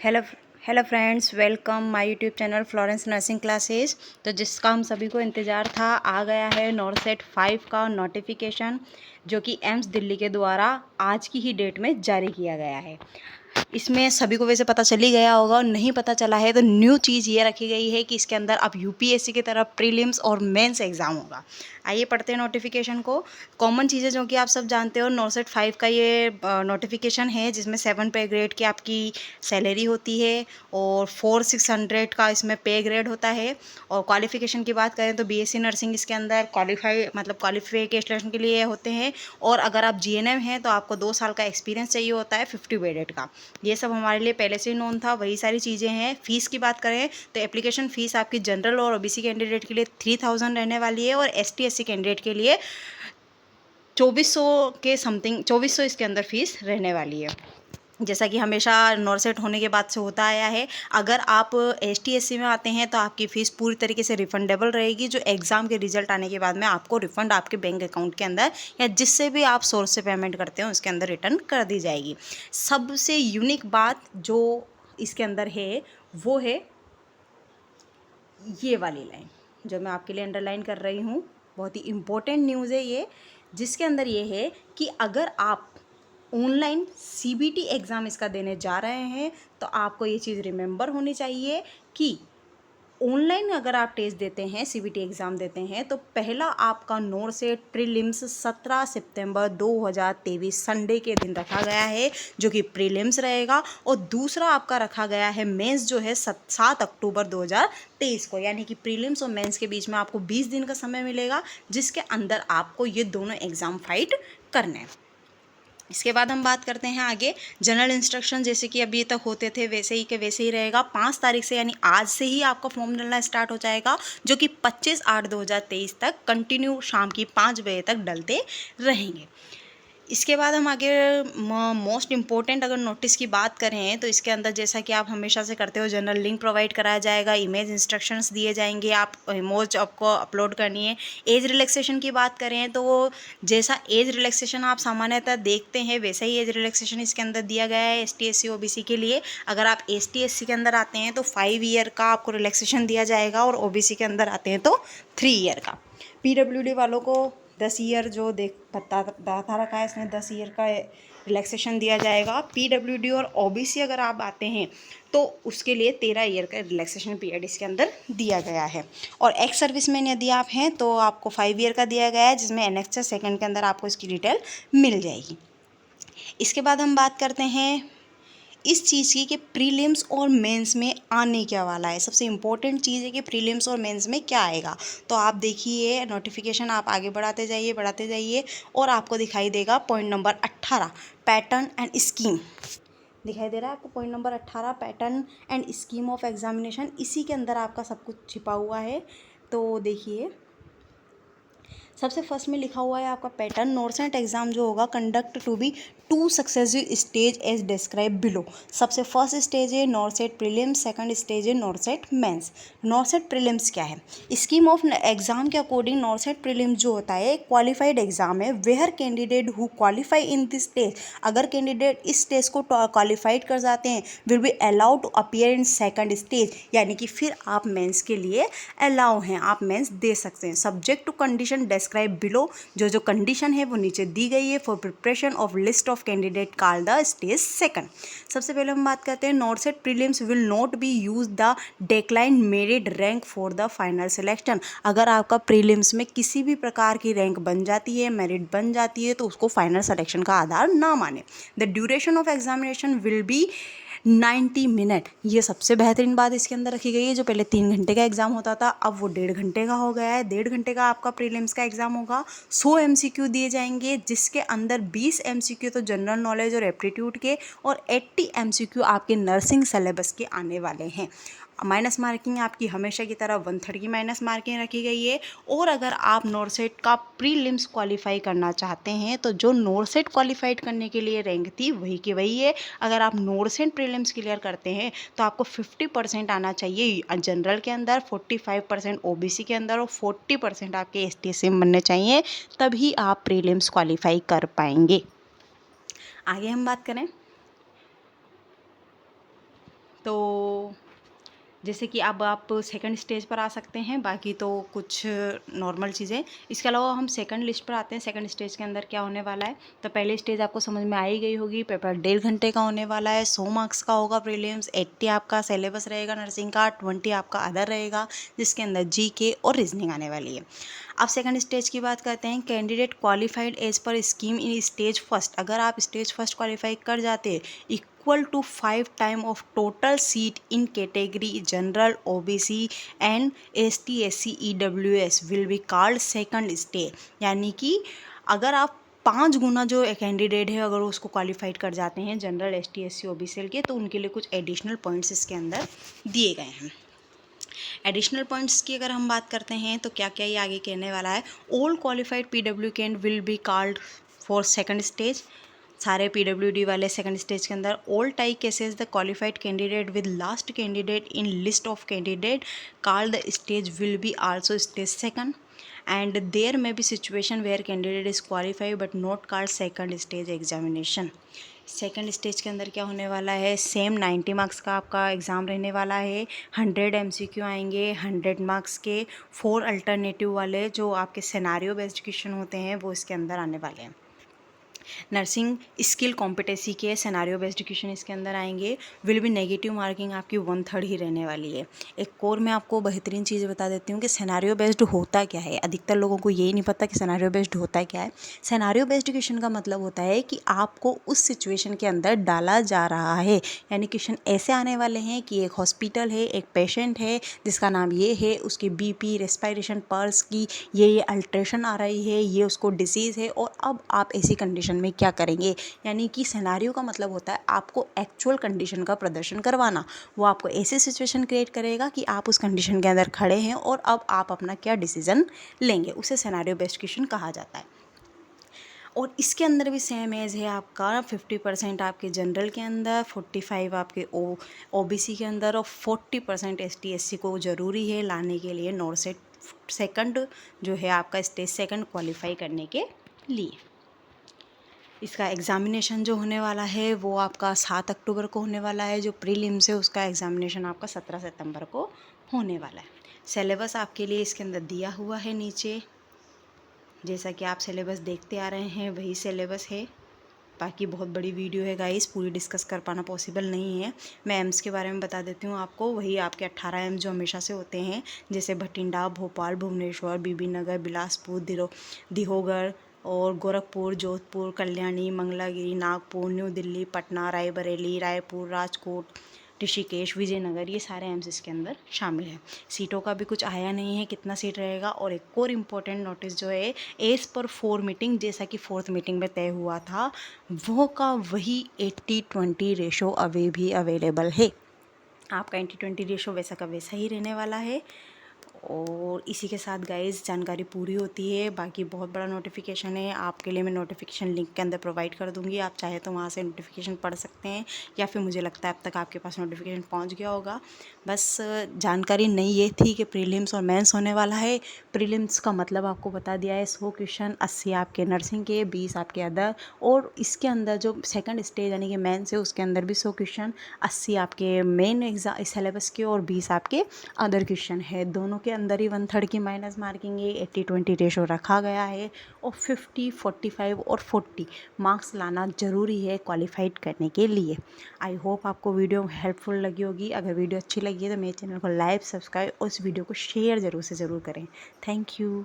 Hello hello friends, welcome my YouTube channel Florence nursing classes. तो जिसका हम सभी को इंतज़ार था, आ गया है नॉरसेट 5 का नोटिफिकेशन, जो कि एम्स दिल्ली के द्वारा आज की ही डेट में जारी किया गया है। इसमें सभी को वैसे पता चल ही गया होगा, और नहीं पता चला है तो न्यू चीज़ ये रखी गई है कि इसके अंदर अब यूपीएससी की तरफ प्रीलिम्स और मेंस एग्ज़ाम होगा। आइए पढ़ते हैं नोटिफिकेशन को। कॉमन चीज़ें जो कि आप सब जानते हो, नॉरसेट 5 का ये नोटिफिकेशन है जिसमें 7 पे ग्रेड की आपकी सैलरी होती है और 4-600 का इसमें पे ग्रेड होता है। और क्वालिफ़िकेशन की बात करें तो बीएससी नर्सिंग इसके अंदर क्वालिफिकेशन के लिए होते हैं। और अगर आप जीएनएम हैं तो आपको 2 साल का एक्सपीरियंस चाहिए होता है 50 वेडेड का। ये सब हमारे लिए पहले से ही नोन था, वही सारी चीज़ें हैं। फ़ीस की बात करें तो एप्लीकेशन फ़ीस आपकी जनरल और ओबीसी कैंडिडेट के लिए 3000 रहने वाली है, और एसटी एससी कैंडिडेट के लिए 2400 के समथिंग 2400 इसके अंदर फ़ीस रहने वाली है। जैसा कि हमेशा नॉरसेट होने के बाद से होता आया है, अगर आप एसटी/एससी में आते हैं तो आपकी फ़ीस पूरी तरीके से रिफंडेबल रहेगी, जो एग्ज़ाम के रिजल्ट आने के बाद में आपको रिफ़ंड आपके बैंक अकाउंट के अंदर या जिससे भी आप सोर्स से पेमेंट करते हो उसके अंदर रिटर्न कर दी जाएगी। सबसे यूनिक बात जो इसके अंदर है वो है ये वाली लाइन, जो मैं आपके लिए अंडरलाइन कर रही हूँ। बहुत ही इम्पोर्टेंट न्यूज़ है ये, जिसके अंदर ये है कि अगर आप ऑनलाइन सीबीटी एग्ज़ाम इसका देने जा रहे हैं तो आपको ये चीज़ रिमेंबर होनी चाहिए कि ऑनलाइन अगर आप टेस्ट देते हैं, सीबीटी एग्ज़ाम देते हैं, तो पहला आपका नॉरसेट प्रीलिम्स 17 सितंबर 2023 संडे के दिन रखा गया है, जो कि प्रीलिम्स रहेगा। और दूसरा आपका रखा गया है मेंस, जो है 7 अक्टूबर 2023 को। यानी कि प्रीलिम्स और मेंस के बीच में आपको 20 दिन का समय मिलेगा, जिसके अंदर आपको ये दोनों एग्ज़ाम फाइट करने हैं। इसके बाद हम बात करते हैं आगे जनरल इंस्ट्रक्शन, जैसे कि अभी तक होते थे वैसे ही के वैसे ही रहेगा। 5 तारीख से यानी आज से ही आपका फॉर्म डलना स्टार्ट हो जाएगा, जो कि 25/8/2023 तक कंटिन्यू शाम की 5 बजे तक डलते रहेंगे। इसके बाद हम आगे मोस्ट इम्पोर्टेंट अगर नोटिस की बात करें तो इसके अंदर, जैसा कि आप हमेशा से करते हो, जनरल लिंक प्रोवाइड कराया जाएगा, इमेज इंस्ट्रक्शंस दिए जाएंगे, आप इमोज आपको अपलोड करनी है। एज रिलैक्सेशन की बात करें तो वो जैसा एज रिलैक्सेशन आप सामान्यतः देखते हैं वैसा ही एज रिलैक्सेशन इसके अंदर दिया गया है एसटी एससी ओबीसी के लिए। अगर आप एसटी एससी के अंदर आते हैं तो 5 ईयर का आपको रिलैक्सेशन दिया जाएगा, और ओबीसी के अंदर आते हैं तो 3 ईयर का। पीडब्ल्यूडी वालों को 10 ईयर जो बता रखा है इसने, 10 ईयर का रिलैक्सेशन दिया जाएगा। पीडब्ल्यूडी और ओबीसी अगर आप आते हैं तो उसके लिए 13 ईयर का रिलैक्सेशन पीरियड इसके अंदर दिया गया है। और एक्स सर्विसमैन यदि आप हैं तो आपको 5 ईयर का दिया गया है, जिसमें एनेक्सर सेकंड के अंदर आपको इसकी डिटेल मिल जाएगी। इसके बाद हम बात करते हैं इस चीज़ की कि प्रीलिम्स और मेंस में आने क्या वाला है। सबसे इम्पोर्टेंट चीज़ है कि प्रीलिम्स और मेंस में क्या आएगा। तो आप देखिए नोटिफिकेशन, आप आगे बढ़ाते जाइए और आपको दिखाई देगा point number 18 pattern and scheme. दिखाई दे रहा है आपको point number 18 pattern and scheme of examination. इसी के अंदर आपका सब कुछ छिपा हुआ है। तो देखिए सबसे फर्स्ट में लिखा हुआ है आपका पैटर्न, नॉरसेट एग्जाम जो होगा conduct to be 2 successive stage as describe below. सबसे फर्स्ट स्टेज है नॉरसेट प्रीलिम्स, सेकंड स्टेज है नॉरसेट मेंस। नॉरसेट प्रीलिम्स क्या है? स्कीम ऑफ एग्जाम के अकॉर्डिंग नॉरसेट प्रीलिम्स जो होता है क्वालिफाइड एग्जाम है, where candidate who qualify in this stage, अगर कैंडिडेट इस स्टेज को क्वालिफाइड कर जाते हैं, will be allowed to appear in second stage. यानी कि फिर आप मेंस के लिए अलाउ हैं, आप मेंस दे सकते हैं। Subject to condition describe below, जो कंडीशन है वो नीचे दी गई है। For preparation of list of candidate call the stage second. सबसे पहले हम बात करते हैं NORCET prelims will not be use the decline merit rank for the final selection. अगर आपका प्रीलिम्स में किसी भी प्रकार की रैंक बन जाती है, मेरिट बन जाती है, तो उसको फाइनल सिलेक्शन का आधार ना माने। The duration of examination will be 90 minute. ये सबसे बेहतरीन बात इसके अंदर रखी गई है। जो पहले 3 घंटे का एग्जाम होता था, अब वो 1.5 घंटे का हो गया है। 1.5 घंटे का आपका प्रीलिम्स का एग्जाम होगा। 100 एमसीक्यू दिए जाएंगे, जिसके अंदर 20 एमसीक्यू तो जनरल नॉलेज और एप्टीट्यूड के, और 80 एमसीक्यू आपके नर्सिंग सिलेबस के आने वाले हैं। माइनस मार्किंग आपकी हमेशा की तरह 1/3 की माइनस मार्किंग रखी गई है। और अगर आप नॉरसेट का प्रीलिम्स क्वालिफाई करना चाहते हैं तो जो नॉरसेट क्वालिफाइड करने के लिए रैंक थी वही की वही है। अगर आप नॉरसेट प्रीलिम्स क्लियर करते हैं तो आपको 50% आना चाहिए जनरल के अंदर, 45% ओबीसी के अंदर, और 40% आपके एसटी/एससी में बनने चाहिए, तभी आप प्रीलिम्स क्वालिफाई कर पाएंगे। आगे हम बात करें तो जैसे कि अब आप सेकंड स्टेज पर आ सकते हैं, बाकी तो कुछ नॉर्मल चीज़ें। इसके अलावा हम सेकंड लिस्ट पर आते हैं। सेकंड स्टेज के अंदर क्या होने वाला है, तो पहले स्टेज आपको समझ में आ ही गई होगी। पेपर 1.5 घंटे का होने वाला है, 100 मार्क्स का होगा प्रीलिम्स, 80 आपका सिलेबस रहेगा नर्सिंग का, 20 आपका अदर रहेगा, जिसके अंदर जीके और रीजनिंग आने वाली है। अब सेकंड स्टेज की बात करते हैं। Candidate qualified as per scheme in stage first, अगर आप स्टेज फर्स्ट क्वालिफाई कर जाते equal to 5 time of total seat in category general OBC and ST SC EWS will be called second stage. यानी कि अगर आप 5 गुना जो कैंडिडेट है अगर उसको क्वालिफाइड कर जाते हैं जनरल ST SC OBC के, तो उनके लिए कुछ एडिशनल पॉइंट्स इसके अंदर दिए गए हैं। एडिशनल पॉइंट्स की अगर हम बात करते हैं तो क्या क्या ये आगे कहने वाला है। All qualified PW cand will be called for second stage. सारे PWD वाले सेकंड स्टेज के अंदर। All tie cases the qualified candidate with last candidate in list of candidate called the stage will be also stage second. And there may be situation where candidate is qualified but not called second stage examination. Second stage के अंदर क्या होने वाला है, same 90 marks का आपका exam रहने वाला है। 100 MCQ आएंगे 100 मार्क्स के। 4 अल्टरनेटिव वाले जो आपके सिनेरियो बेस्ड क्वेश्चन होते हैं वो इसके अंदर आने वाले हैं। नर्सिंग स्किल कॉम्पिटेंसी के सिनेरियो बेस्ड क्वेश्चन इसके अंदर आएंगे। विल बी नेगेटिव मार्किंग आपकी 1/3 ही रहने वाली है। एक और मैं आपको बेहतरीन चीज़ बता देती हूँ कि सिनेरियो बेस्ड होता क्या है। अधिकतर लोगों को यही नहीं पता कि सिनेरियो बेस्ड होता क्या है। सिनेरियो बेस्ड क्वेश्चन का मतलब होता है कि आपको उस सिचुएशन के अंदर डाला जा रहा है। यानी क्वेश्चन ऐसे आने वाले हैं कि एक हॉस्पिटल है, एक पेशेंट है जिसका नाम ये है, उसके BP रेस्पिरेशन पल्स की ये अल्ट्रेशन आ रही है, ये उसको डिसीज़ है, और अब आप ऐसी कंडीशन में क्या करेंगे। यानी कि सिनेरियो का मतलब होता है आपको एक्चुअल कंडीशन का प्रदर्शन करवाना। वो आपको ऐसी सिचुएशन क्रिएट करेगा कि आप उस कंडीशन के अंदर खड़े हैं और अब आप अपना क्या डिसीजन लेंगे, उसे सिनेरियो बेस्ड क्वेश्चन कहा जाता है। और इसके अंदर भी सेम एज है आपका 50% आपके जनरल के अंदर, 45 आपके OBC के अंदर, और 40% ST SC को ज़रूरी है लाने के लिए नॉर्सेट सेकंड जो है आपका स्टेज सेकंड क्वालिफाई करने के लिए। इसका एग्ज़ामिनेशन जो होने वाला है वो आपका 7 अक्टूबर को होने वाला है। जो प्रीलिम्स है उसका एग्ज़ामिनेशन आपका 17 सितंबर को होने वाला है। सिलेबस आपके लिए इसके अंदर दिया हुआ है नीचे, जैसा कि आप सिलेबस देखते आ रहे हैं वही सिलेबस है। बाकी बहुत बड़ी वीडियो है गाइस, पूरी डिस्कस कर पाना पॉसिबल नहीं है। मैं एम्स के बारे में बता देती हूँ आपको। वही आपके 18 एम्स जो हमेशा से होते हैं, जैसे भटिंडा, भोपाल, भुवनेश्वर, बीबी नगर, बिलासपुर, दिहोगढ़ और गोरखपुर, जोधपुर, कल्याणी, मंगलागिरी, नागपुर, न्यू दिल्ली, पटना, रायबरेली, रायपुर, राजकोट, ऋषिकेश, विजयनगर, ये सारे एम्स इसके अंदर शामिल हैं। सीटों का भी कुछ आया नहीं है कितना सीट रहेगा। और एक और इम्पोर्टेंट नोटिस जो है, एज पर 4 मीटिंग, जैसा कि 4th मीटिंग में तय हुआ था, वो का वही 80-20 रेशो अभी भी अवेलेबल है। आपका 80-20 रेशो वैसा का वैसा ही रहने वाला है। और इसी के साथ गाइस जानकारी पूरी होती है। बाकी बहुत बड़ा नोटिफिकेशन है, आपके लिए मैं नोटिफिकेशन लिंक के अंदर प्रोवाइड कर दूंगी। आप चाहे तो वहाँ से नोटिफिकेशन पढ़ सकते हैं, या फिर मुझे लगता है अब तक आपके पास नोटिफिकेशन पहुँच गया होगा। बस जानकारी नहीं ये थी कि प्रीलिम्स और मेंस होने वाला है। प्रीलिम्स का मतलब आपको बता दिया है, 100 क्वेश्चन, 80 आपके नर्सिंग के, 20 आपके अदर। और इसके अंदर जो सेकंड स्टेज यानी कि मेंस है उसके अंदर भी 100 क्वेश्चन, 80 आपके मेन एग्जाम सिलेबस के और 20 आपके अदर क्वेश्चन है। दोनों के अंदर ही 1/3 की माइनस मार्किंग है। 80-20 रेशो रखा गया है और 50, 45 और 40 मार्क्स लाना ज़रूरी है क्वालिफाइड करने के लिए। आई होप आपको वीडियो हेल्पफुल लगी होगी। अगर वीडियो अच्छी लगी है तो मेरे चैनल को लाइक, सब्सक्राइब और इस वीडियो को शेयर ज़रूर से ज़रूर करें। Thank you.